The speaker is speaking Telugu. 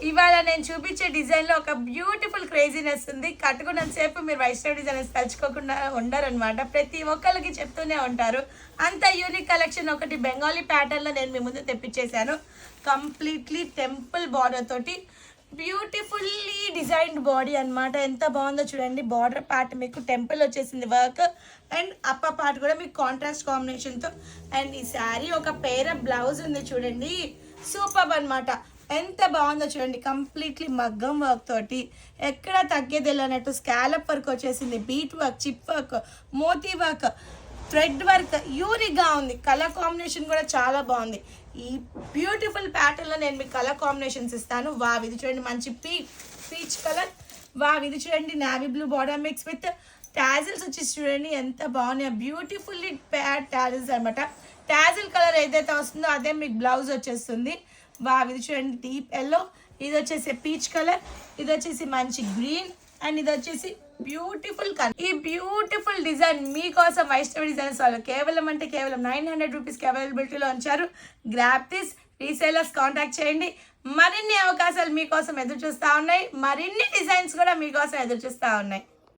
ఇవాళ నేను చూపించే డిజైన్లో ఒక బ్యూటిఫుల్ క్రేజీనెస్ ఉంది. కట్టుకున్నంతసేపు మీరు వైష్ణవ్ డిజైన్స్ తలుచుకోకుండా ఉండరనమాట. ప్రతి ఒక్కరికి చెప్తూనే ఉంటారు. అంత యూనిక్ కలెక్షన్ ఒకటి బెంగాలీ ప్యాటర్న్లో నేను మీ ముందు తెప్పించేశాను. కంప్లీట్లీ టెంపుల్ బార్డర్ తోటి బ్యూటిఫుల్లీ డిజైన్డ్ బాడీ అనమాట. ఎంత బాగుందో చూడండి. బార్డర్ పార్ట్ మీకు టెంపుల్ వచ్చేసింది వర్క్, అండ్ అప్పర్ పార్ట్ కూడా మీకు కాంట్రాస్ట్ కాంబినేషన్తో. అండ్ ఈ శారీ ఒక పేర బ్లౌజ్ ఉంది చూడండి, సూపర్ అనమాట. ఎంత బాగుందో చూడండి. కంప్లీట్లీ మగ్గం వర్క్ తోటి ఎక్కడ తగ్గేది అన్నట్టు స్కాలప్ వర్క్ వచ్చేసింది, బీట్ వర్క్, చిప్ వర్క్, మోతీ వర్క్, థ్రెడ్ వర్క్ యూనిక్గా ఉంది. కలర్ కాంబినేషన్ కూడా చాలా బాగుంది. ఈ బ్యూటిఫుల్ ప్యాటర్న్లో నేను మీకు కలర్ కాంబినేషన్స్ ఇస్తాను. వావ్, ఇది చూడండి మంచి పీచ్ కలర్. వావ్, ఇది చూడండి navy blue border mix with tassels వచ్చేసి చూడండి ఎంత బాగున్నాయి. బ్యూటిఫుల్లీ ప్యాడ్ టాజిల్స్ అనమాట. టాజిల్ కలర్ ఏదైతే వస్తుందో అదే మీకు బ్లౌజ్ వచ్చేస్తుంది. వావ్, ఇది చూడండి డీప్ ఎల్లో, ఇది వచ్చేసి పీచ్ కలర్, ఇది వచ్చేసి మంచి గ్రీన్, అండ్ ఇది వచ్చేసి బ్యూటిఫుల్ కలర్. ఈ బ్యూటిఫుల్ డిజైన్ మీకోసం వైష్ణవి డిజైన్స్ వాళ్ళు కేవలం అంటే కేవలం 900 రూపీస్కి అవైలబిలిటీలో ఉంచారు. Grab this. రీసేలర్స్ కాంటాక్ట్ చేయండి. మరిన్ని అవకాశాలు మీకోసం ఎదురు చూస్తూ ఉన్నాయి. మరిన్ని డిజైన్స్ కూడా మీకోసం ఎదురు చూస్తూ ఉన్నాయి.